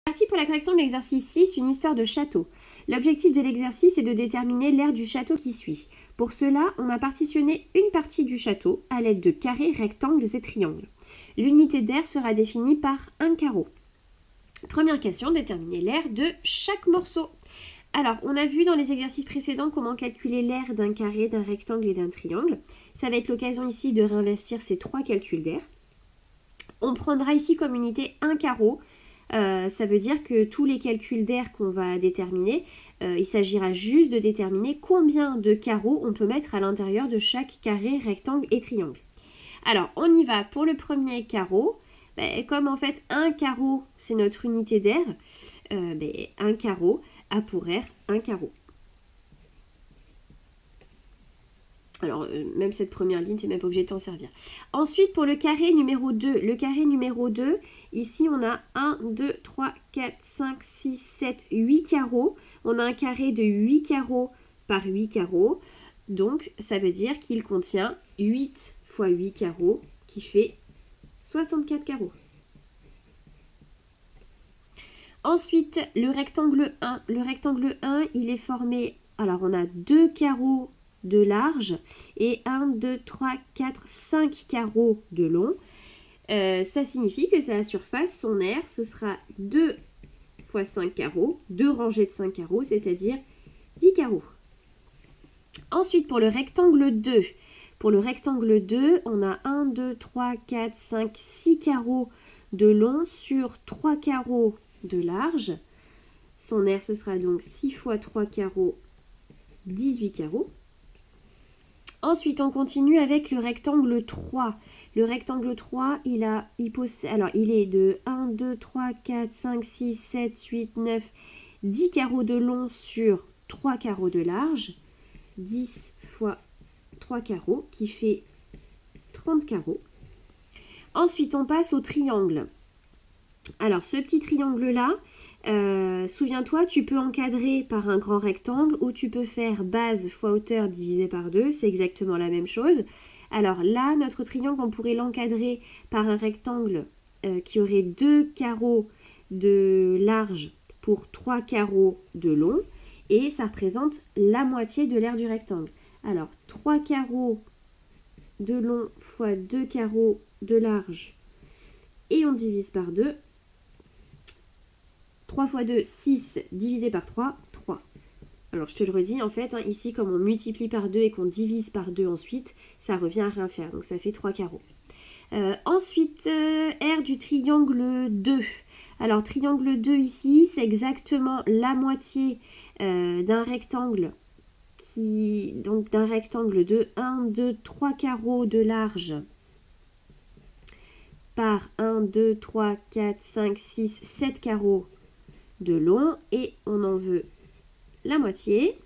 Parti pour la correction de l'exercice 6, une histoire de château. L'objectif de l'exercice est de déterminer l'aire du château qui suit. Pour cela, on a partitionné une partie du château à l'aide de carrés, rectangles et triangles. L'unité d'aire sera définie par un carreau. Première question, déterminer l'aire de chaque morceau. Alors, on a vu dans les exercices précédents comment calculer l'aire d'un carré, d'un rectangle et d'un triangle. Ça va être l'occasion ici de réinvestir ces trois calculs d'aire. On prendra ici comme unité un carreau. Ça veut dire que tous les calculs d'aire qu'on va déterminer, il s'agira juste de déterminer combien de carreaux on peut mettre à l'intérieur de chaque carré, rectangle et triangle. Alors, on y va pour le premier carreau. Comme en fait un carreau, c'est notre unité d'aire, un carreau a pour aire un carreau. Alors, même cette première ligne, c'est même pas obligé de t'en servir. Ensuite, pour le carré numéro 2, ici, on a 1, 2, 3, 4, 5, 6, 7, 8 carreaux. On a un carré de 8 carreaux par 8 carreaux. Donc, ça veut dire qu'il contient 8 fois 8 carreaux, qui fait 64 carreaux. Ensuite, le rectangle 1. Le rectangle 1, il est formé... Alors, on a 2 carreaux de large et 1, 2, 3, 4, 5 carreaux de long. Ça signifie que sa surface, son aire, ce sera 2 fois 5 carreaux, 2 rangées de 5 carreaux, c'est-à-dire 10 carreaux. Ensuite, pour le rectangle 2, on a 1, 2, 3, 4, 5, 6 carreaux de long sur 3 carreaux de large. Son aire, ce sera donc 6 fois 3 carreaux, 18 carreaux. Ensuite, on continue avec le rectangle 3. Le rectangle 3, il est de 1, 2, 3, 4, 5, 6, 7, 8, 9, 10 carreaux de long sur 3 carreaux de large. 10 fois 3 carreaux, qui fait 30 carreaux. Ensuite, on passe au triangle. Alors, ce petit triangle-là, souviens-toi, tu peux encadrer par un grand rectangle ou tu peux faire base fois hauteur divisé par 2. C'est exactement la même chose. Alors là, notre triangle, on pourrait l'encadrer par un rectangle qui aurait 2 carreaux de large pour 3 carreaux de long. Et ça représente la moitié de l'aire du rectangle. Alors, 3 carreaux de long fois 2 carreaux de large. Et on divise par 2. 3 fois 2, 6, divisé par 3, 3. Alors, je te le redis, en fait, ici, comme on multiplie par 2 et qu'on divise par 2 ensuite, ça revient à rien faire. Donc, ça fait 3 carreaux. Ensuite, aire du triangle 2. Alors, triangle 2 ici, c'est exactement la moitié d'un rectangle de 1, 2, 3 carreaux de large par 1, 2, 3, 4, 5, 6, 7 carreaux de long et on en veut la moitié.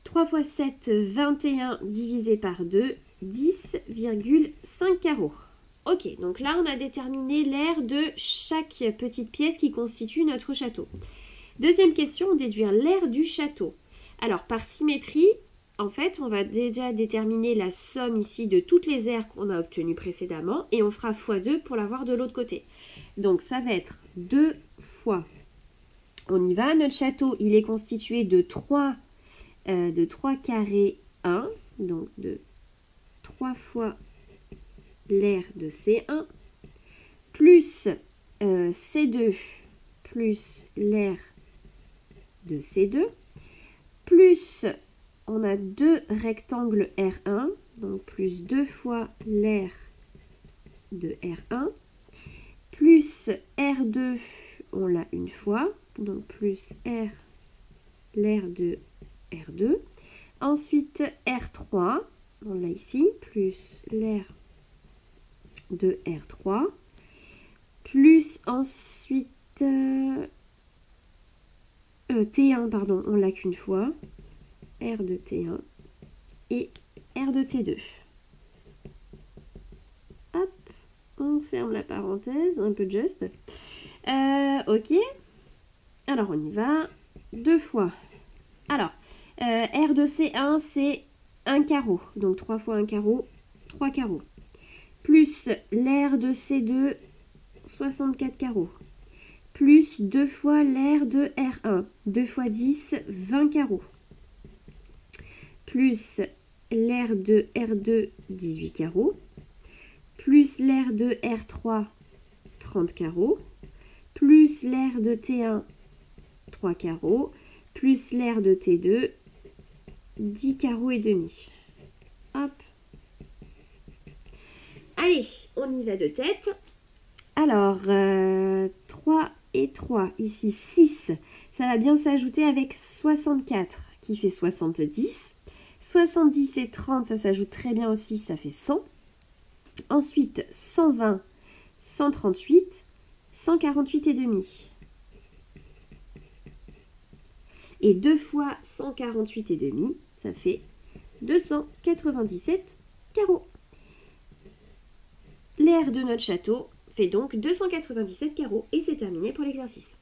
3 fois 7, 21 divisé par 2, 10,5 carreaux. Ok, donc là on a déterminé l'aire de chaque petite pièce qui constitue notre château. Deuxième question, déduire l'aire du château. Alors par symétrie, en fait on va déjà déterminer la somme ici de toutes les aires qu'on a obtenues précédemment et on fera x2 pour l'avoir de l'autre côté. Donc ça va être 2 fois, on y va, notre château il est constitué de 3 carrés 1, donc de 3 fois l'aire de C1, plus C2 plus l'aire de C2, plus on a 2 rectangles R1, donc plus 2 fois l'aire de R1, plus R2, on l'a une fois, donc plus l'aire de R2. Ensuite R3, on l'a ici, plus l'aire de R3, plus ensuite T1, pardon, on l'a qu'une fois, R de T1 et R de T2. Hop, on ferme la parenthèse, un peu juste. Ok, alors on y va, 2 fois. Alors, R de C1, c'est un carreau, donc 3 fois un carreau, 3 carreaux. Plus l'aire de C2, 64 carreaux. plus 2 fois l'aire de R1. 2 fois 10, 20 carreaux. Plus l'aire de R2, 18 carreaux. Plus l'aire de R3, 30 carreaux. Plus l'aire de T1, 3 carreaux. Plus l'aire de T2, 10 carreaux et demi. Hop. Allez, on y va de tête. Alors, 3 et 3, ici 6, ça va bien s'ajouter avec 64 qui fait 70. 70 et 30, ça s'ajoute très bien aussi, ça fait 100. Ensuite, 120, 138, 148 et demi. Et 2 fois 148 et demi, ça fait 297 carreaux. L'aire de notre château fait donc 297 carreaux et c'est terminé pour l'exercice.